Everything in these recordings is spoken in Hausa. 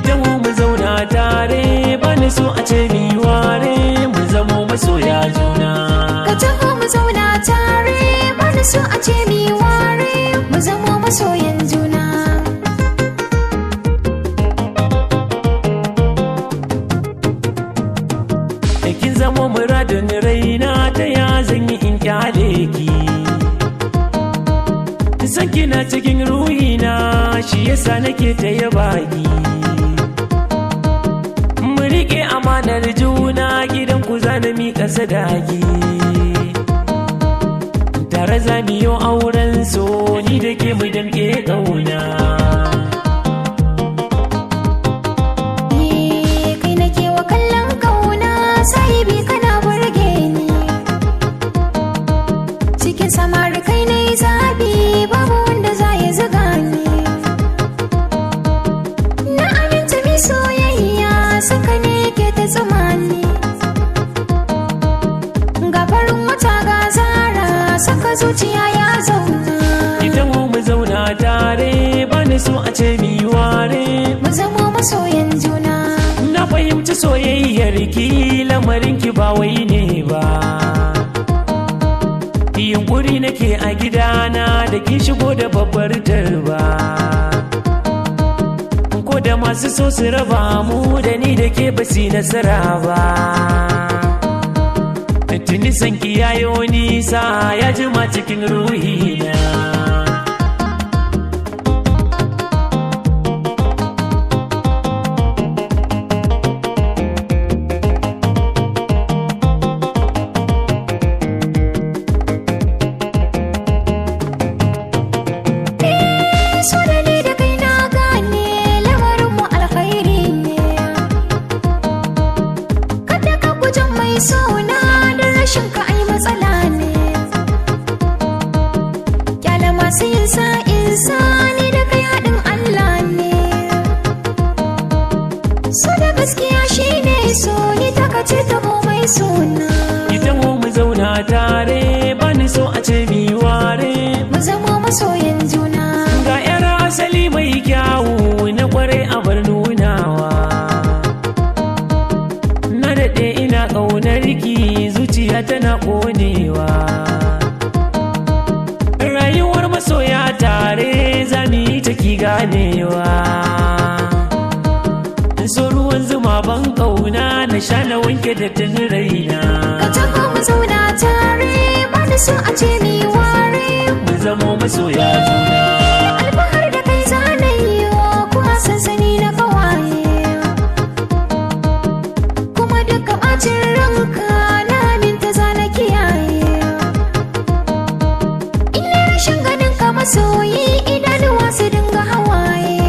taho mu zauna tare, bani so a ce mi ware, mu zamo masoya juna. Ka taho mu zauna tare, bani so a ce mi ware, mu zamo masoyan juna. Kin zamo muradin raina, ta ya zan yi in kyale ki. San kina cikin ruhina, shi yasa nake ta yaba ki. Mu riƙe amanar juna, gidan ku zana miƙa sadaki. Tare za mu yi auren so, ni da ke mu damƙe ƙauna. Kai nake wa kallon ƙauna, sahibi kana burge ni. Cikin samari kai na yi zaɓi, babu wanda za ya zuga ni. Na aminta mi soyayya, saka ne ke ta tsamani. Ga farin wata ga zara, saka zuciya ya zauna. Idan mu zauna tare, bani so a ce mi ware, Mu zamo masoyan juna. na fahimci soyayyar ki, lamarin ki ba wai ne ba. Yunkuri nake a gidana da kin shigo da babbar tarba. Ko da masu so su raba mu, da ni da ke basi nasara ba. Tuni san ki yayo nisa, ya jima cikin ruhina. So da ni da kai na gane, lamarinmu alkhairi ne. Kada ka gujen mai sona, da rashin ka ai matsala ne. Kyala masu yin sa'insa, ni da kai haɗin Allah ne. So da gaskiya shi ne so, ni takace ta mai sona. Idan mu zauna tare, bani so a ce mi ware, Mu zamo masoyan juna. ga yar asali mai kyawu, na kware a bar nunawa. Na daɗe ina ƙaunar ki, zuciya tana ƙonewa. Rayuwar masoya tare, za mu yi ta ki ganewa. So ruwan zuma ban ƙauna, na sha na wanke da tun raina. Ka taho mu zauna tare, bani so a ce mi ware. Mu zamo masoya juna. Alfahar da kai zanayi wa kuwa sansani na kawaye. Kuma duka ɓacin ranka na aminta zana kiyaye. Ina rashin ganin ka masoyi, idanuwa su dinga hawaye.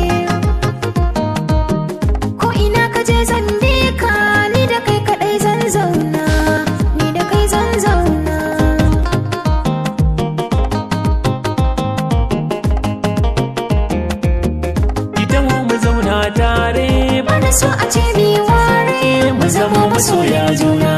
Ko ina ka je zan bi ka, ni da kai kaɗai zan zauna, ni da kai zan zauna. Idan mu zauna tare, Bana so a ce mi ware, mu zamo masoya juna.